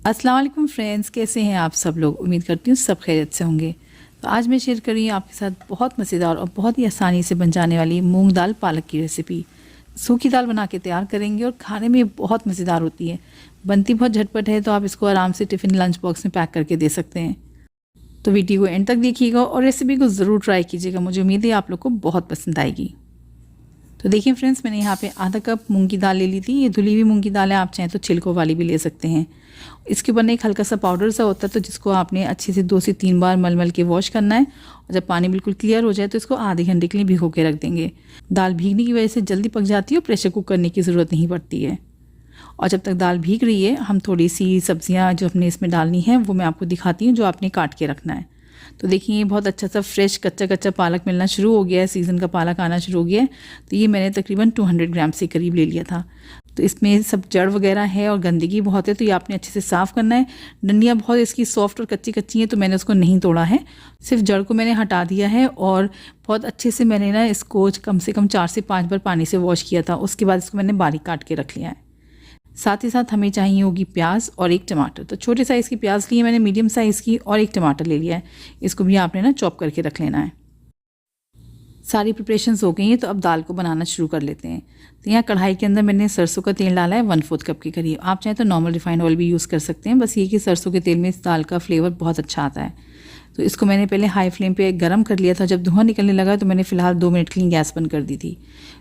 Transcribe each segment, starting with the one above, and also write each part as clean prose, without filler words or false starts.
अस्सलाम वालेकुम फ्रेंड्स, कैसे हैं आप सब लोग। उम्मीद करती हूँ सब खैरियत से होंगे। तो आज मैं शेयर कर रही हूँ आपके साथ बहुत मज़ेदार और बहुत ही आसानी से बन जाने वाली मूंग दाल पालक की रेसिपी। सूखी दाल बना के तैयार करेंगे और खाने में बहुत मज़ेदार होती है। बनती बहुत झटपट है, तो आप इसको आराम से टिफ़िन लंच बॉक्स में पैक करके दे सकते हैं। तो वीडियो को एंड तक देखिएगा और रेसिपी को ज़रूर ट्राई कीजिएगा। मुझे उम्मीद है आप लोग को बहुत पसंद आएगी। तो देखिए फ्रेंड्स, मैंने यहाँ पे आधा कप मूंग की दाल ले ली थी। ये धुली हुई मूंग की दाल है, आप चाहें तो छिलकों वाली भी ले सकते हैं। इसके ऊपर एक हल्का सा पाउडर सा होता है, तो जिसको आपने अच्छे से 2 से 3 बार मल के वॉश करना है। और जब पानी बिल्कुल क्लियर हो जाए तो इसको आधे घंटे के लिए भिगो के रख देंगे। दाल भीगने की वजह से जल्दी पक जाती है और प्रेशर कुक करने की ज़रूरत नहीं पड़ती है। और जब तक दाल भीग रही है, हम थोड़ी सी सब्जियाँ जो हमने इसमें डालनी है वो मैं आपको दिखाती हूँ, जो आपने काट के रखना है। तो देखिए, ये बहुत अच्छा सा फ्रेश कच्चा पालक मिलना शुरू हो गया है। सीज़न का पालक आना शुरू हो गया है। तो ये मैंने तकरीबन 200 ग्राम से करीब ले लिया था। तो इसमें सब जड़ वगैरह है और गंदगी बहुत है, तो ये आपने अच्छे से साफ़ करना है। डंडियाँ बहुत इसकी सॉफ्ट और कच्ची हैं, तो मैंने उसको नहीं तोड़ा है, सिर्फ जड़ को मैंने हटा दिया है। और बहुत अच्छे से मैंने ना इसको कम से कम 4 से 5 बार पानी से वॉश किया था। उसके बाद इसको मैंने बारीक काट के रख लिया है। साथ ही साथ हमें चाहिए होगी प्याज और 1 टमाटर। तो छोटे साइज़ की प्याज ली है मैंने, मीडियम साइज़ की, और 1 टमाटर ले लिया है। इसको भी आपने ना चॉप करके रख लेना है। सारी प्रिपरेशंस हो गई हैं, तो अब दाल को बनाना शुरू कर लेते हैं। तो यहाँ कढ़ाई के अंदर मैंने सरसों का तेल डाला है 1/4 कप के करीब। आप चाहें तो नॉर्मल रिफाइंड ऑयल भी यूज़ कर सकते हैं। बस ये कि सरसों के तेल में इस दाल का फ्लेवर बहुत अच्छा आता है। तो इसको मैंने पहले हाई फ्लेम पे गरम कर लिया था। जब धुआं निकलने लगा तो मैंने फ़िलहाल 2 मिनट के लिए गैस बंद कर दी थी।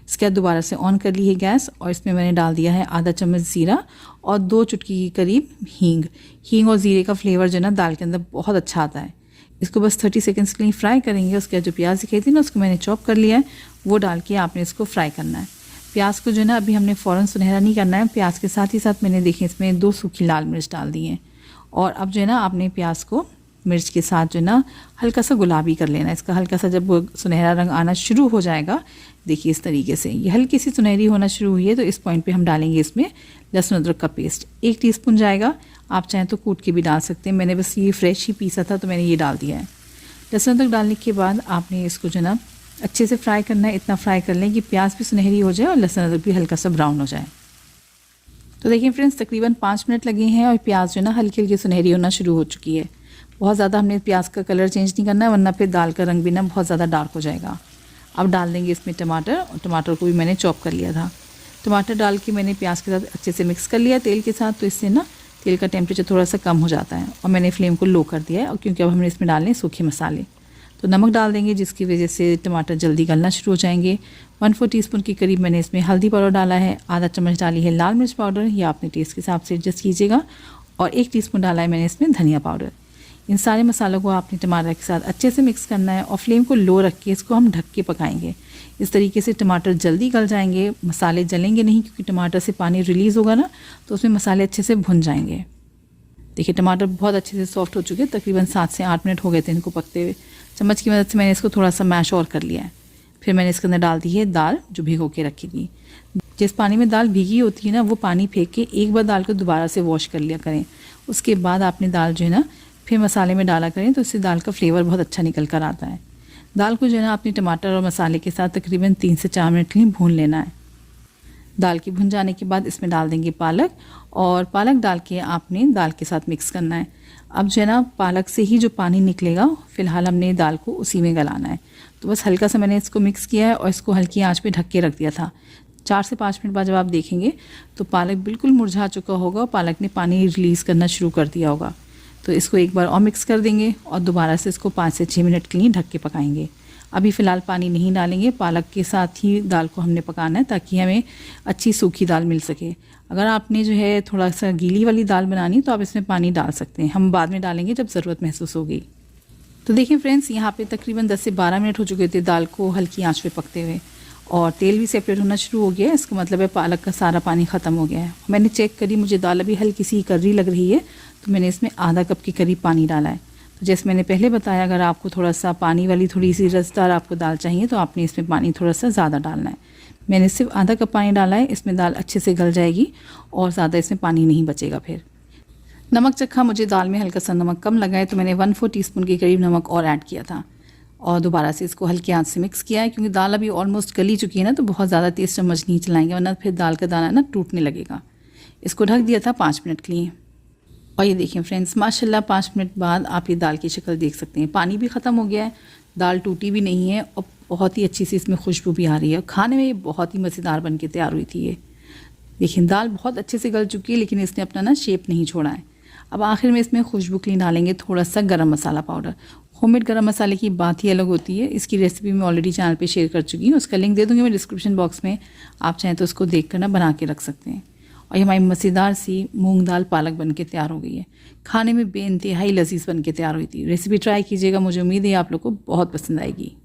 इसके बाद दोबारा से ऑन कर ली है गैस, और इसमें मैंने डाल दिया है आधा चम्मच ज़ीरा और 2 चुटकी के करीब हींग और ज़ीरे का फ्लेवर जो है ना दाल के अंदर बहुत अच्छा आता है। इसको बस 30 सेकेंड्स के लिए फ्राई करेंगे। उसके बाद जो प्याज दिखाई थी ना, उसको मैंने चॉप कर लिया है, वो डाल के आपने इसको फ्राई करना है। प्याज को जो है ना अभी हमने फ़ौरन सुनहरा नहीं करना है। प्याज के साथ ही साथ मैंने देखिए इसमें 2 सूखी लाल मिर्च डाल दी हैं। और अब जो है ना आपने प्याज को मिर्च के साथ जो है ना हल्का सा गुलाबी कर लेना है। इसका हल्का सा जब सुनहरा रंग आना शुरू हो जाएगा, देखिए इस तरीके से ये हल्की सी सुनहरी होना शुरू हुई है, तो इस पॉइंट पे हम डालेंगे इसमें लहसुन अदरक का पेस्ट 1 टीस्पून जाएगा। आप चाहें तो कूट के भी डाल सकते हैं। मैंने बस ये फ्रेश ही पीसा था, तो मैंने ये डाल दिया है। लहसुन अदरक डालने के बाद आपने इसको जो ना अच्छे से फ्राई करना है। इतना फ्राई कर लें कि प्याज भी सुनहरी हो जाए और लहसुन अदरक भी हल्का सा ब्राउन हो जाए। तो देखिए फ्रेंड्स, तकरीबन 5 मिनट लगे हैं और प्याज जो ना हल्की हल्की सुनहरी होना शुरू हो चुकी है। बहुत ज़्यादा हमने प्याज का कलर चेंज नहीं करना है, वरना फिर दाल का रंग भी ना बहुत ज़्यादा डार्क हो जाएगा। अब डाल देंगे इसमें टमाटर, और टमाटर को भी मैंने चॉप कर लिया था। टमाटर डाल के मैंने प्याज के साथ अच्छे से मिक्स कर लिया तेल के साथ, तो इससे ना तेल का टेम्परेचर थोड़ा सा कम हो जाता है। और मैंने फ्लेम को लो कर दिया है, और क्योंकि अब हमने इसमें डालने हैं सूखे मसाले। तो नमक डाल देंगे, जिसकी वजह से टमाटर जल्दी गलना शुरू हो जाएंगे। 1/4 टीस्पून के करीब मैंने इसमें हल्दी पाउडर डाला है। आधा चम्मच डाली है लाल मिर्च पाउडर, या अपने टेस्ट के हिसाब से एडजस्ट कीजिएगा। और 1 टीस्पून डाला है मैंने इसमें धनिया पाउडर। इन सारे मसालों को आपने टमाटर के साथ अच्छे से मिक्स करना है, और फ्लेम को लो रख के इसको हम ढक के पकाएंगे। इस तरीके से टमाटर जल्दी गल जाएंगे, मसाले जलेंगे नहीं, क्योंकि टमाटर से पानी रिलीज़ होगा ना, तो उसमें मसाले अच्छे से भुन जाएंगे। देखिए टमाटर बहुत अच्छे से सॉफ्ट हो चुके हैं। तकरीबन 7 से 8 मिनट हो गए थे इनको पकते हुए। चम्मच की मदद से मैंने इसको थोड़ा सा मैश और कर लिया है। फिर मैंने इसके अंदर डाल दी है दाल जो भिगो के रखी थी। जिस पानी में दाल भीगी होती है ना, वो पानी फेंक के एक बार दाल को दोबारा से वॉश कर लिया करें। उसके बाद आपने दाल जो है ना फिर मसाले में डाला करें, तो इससे दाल का फ्लेवर बहुत अच्छा निकल कर आता है। दाल को जो है ना आपने टमाटर और मसाले के साथ तकरीबन 3 से 4 मिनट के लिए भून लेना है। दाल की भुन जाने के बाद इसमें डाल देंगे पालक, और पालक डाल के आपने दाल के साथ मिक्स करना है। अब जो है ना पालक से ही जो पानी निकलेगा, फ़िलहाल हमने दाल को उसी में गलाना है। तो बस हल्का सा मैंने इसको मिक्स किया है और इसको हल्की आंच पे ढक के रख दिया था। 4 से 5 मिनट बाद जब आप देखेंगे तो पालक बिल्कुल मुरझा चुका होगा और पालक ने पानी रिलीज़ करना शुरू कर दिया होगा। तो इसको एक बार और मिक्स कर देंगे और दोबारा से इसको 5 से 6 मिनट के लिए ढक के पकाएंगे। अभी फ़िलहाल पानी नहीं डालेंगे, पालक के साथ ही दाल को हमने पकाना है, ताकि हमें अच्छी सूखी दाल मिल सके। अगर आपने जो है थोड़ा सा गीली वाली दाल बनानी, तो आप इसमें पानी डाल सकते हैं। हम बाद में डालेंगे जब ज़रूरत महसूस होगी। तो देखिए फ्रेंड्स, यहाँ पे तकरीबन 10 से 12 मिनट हो चुके थे दाल को हल्की आंच पे पकते हुए, और तेल भी सेपरेट होना शुरू हो गया है। इसका मतलब है पालक का सारा पानी ख़त्म हो गया है। मैंने चेक करी, मुझे दाल अभी हल्की सी कर्री लग रही है, तो मैंने इसमें आधा कप के करीब पानी डाला है। तो जैसे मैंने पहले बताया, अगर आपको थोड़ा सा पानी वाली थोड़ी सी रसदार आपको दाल चाहिए, तो आपने इसमें पानी थोड़ा सा ज़्यादा डालना है। मैंने सिर्फ आधा कप पानी डाला है। इसमें दाल अच्छे से गल जाएगी और ज़्यादा इसमें पानी नहीं बचेगा। फिर नमक चखा, मुझे दाल में हल्का सा नमक कम लगा है, तो मैंने 1/4 टीस्पून के करीब नमक और ऐड किया था, और दोबारा से इसको हल्की आंच से मिक्स किया है। क्योंकि दाल अभी ऑलमोस्ट गली चुकी है ना, तो बहुत ज़्यादा तेज़ चम्मच नहीं चलाएंगे, वरना फिर दाल का दाना ना टूटने लगेगा। इसको ढक दिया था 5 मिनट के लिए। और ये देखिए फ्रेंड्स, माशाल्लाह 5 मिनट बाद आप ये दाल की शक्ल देख सकते हैं। पानी भी ख़त्म हो गया है, दाल टूटी भी नहीं है और बहुत ही अच्छी सी इसमें खुशबू भी आ रही है। खाने में ये बहुत ही मज़ेदार बन के तैयार हुई थी। ये देखिए दाल बहुत अच्छे से गल चुकी है, लेकिन इसने अपना ना शेप नहीं छोड़ा है। अब आखिर में इसमें खुशबू के लिए डालेंगे थोड़ा सा गरम मसाला पाउडर। होममेड गरम मसाले की बात ही अलग होती है। इसकी रेसिपी मैं ऑलरेडी चैनल पे शेयर कर चुकी हूँ, उसका लिंक दे दूँगी मैं डिस्क्रिप्शन बॉक्स में, आप चाहें तो उसको देख कर ना बना के रख सकते हैं। और ये हमारी मज़ेदार सी मूंग दाल पालक बन के तैयार हो गई है। खाने में बेइंतहाई लजीज बन के तैयार हुई थी। रेसिपी ट्राई कीजिएगा, मुझे उम्मीद है आप लोग को बहुत पसंद आएगी।